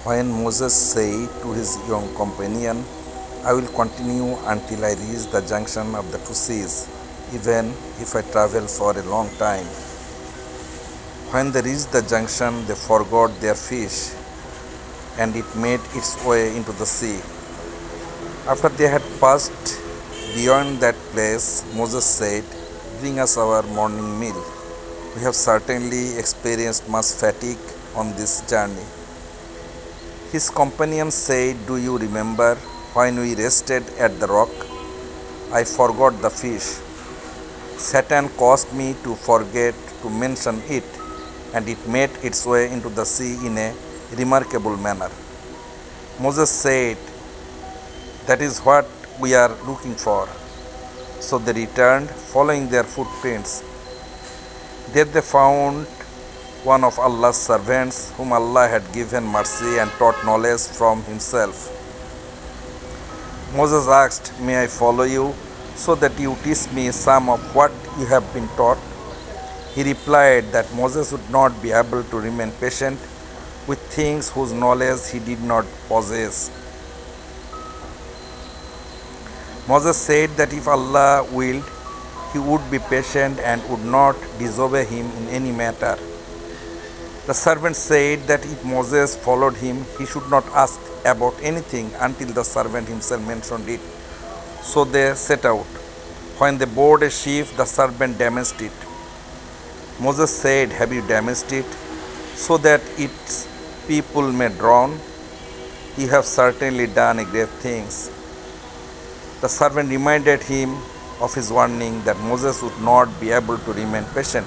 When Moses said to his young companion, I will continue until I reach the junction of the two seas, even if I travel for a long time. When they reached the junction, they forgot their fish, and it made its way into the sea. After they had passed beyond that place, Moses said, Bring us our morning meal. We have certainly experienced much fatigue on this journey. His companion said, Do you remember when we rested at the rock? I forgot the fish. Satan caused me to forget to mention it, and it made its way into the sea in a remarkable manner. Moses said, That is what we are looking for. So they returned, following their footprints. There they found one of Allah's servants, whom Allah had given mercy and taught knowledge from Himself. Moses asked, May I follow you, so that you teach me some of what you have been taught? He replied that Moses would not be able to remain patient with things whose knowledge he did not possess. Moses said that if Allah willed, he would be patient and would not disobey him in any matter. The servant said that if Moses followed him, he should not ask about anything until the servant himself mentioned it. So they set out. When they board a ship, the servant damaged it. Moses said, Have you damaged it, so that its people may drown? You have certainly done a great thing. The servant reminded him of his warning that Moses would not be able to remain patient.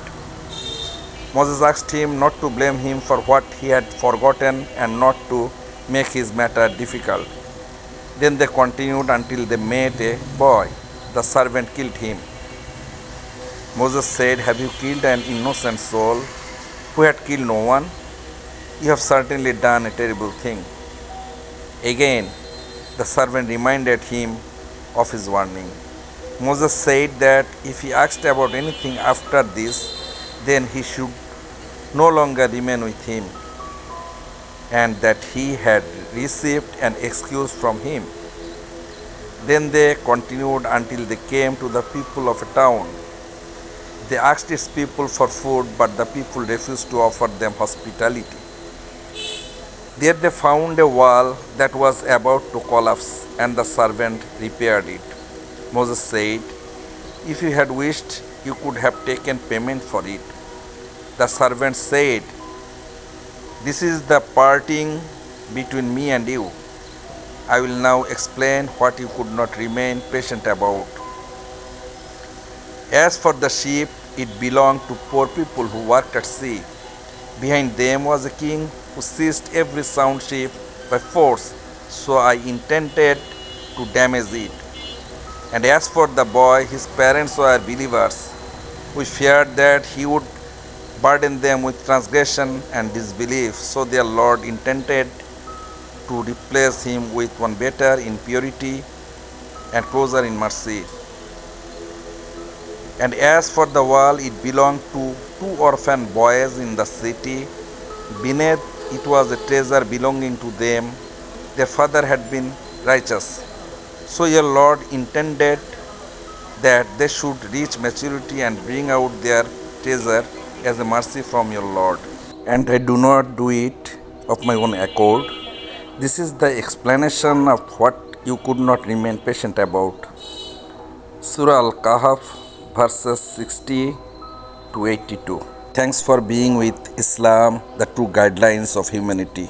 Moses asked him not to blame him for what he had forgotten and not to make his matter difficult. Then they continued until they met a boy. The servant killed him. Moses said, Have you killed an innocent soul who had killed no one? You have certainly done a terrible thing. Again, the servant reminded him of his warning. Moses said that if he asked about anything after this, then he should no longer remain with him, and that he had received an excuse from him. Then they continued until they came to the people of a town. They asked its people for food, but the people refused to offer them hospitality. There they found a wall that was about to collapse, and the servant repaired it. Moses said, If you had wished, you could have taken payment for it. The servant said, This is the parting between me and you. I will now explain what you could not remain patient about. As for the ship, it belonged to poor people who worked at sea. Behind them was a king who seized every sound ship by force, so I intended to damage it. And as for the boy, his parents were believers. We feared that he would burden them with transgression and disbelief, so their Lord intended to replace him with one better in purity and closer in mercy. And as for the wall, it belonged to two orphan boys in the city. Beneath it was a treasure belonging to them. Their father had been righteous. So your Lord intended that they should reach maturity and bring out their treasure as a mercy from your Lord. And I do not do it of my own accord. This is the explanation of what you could not remain patient about. Surah Al-Kahf, verses 60 to 82. Thanks for being with Islam, the true guidelines of humanity.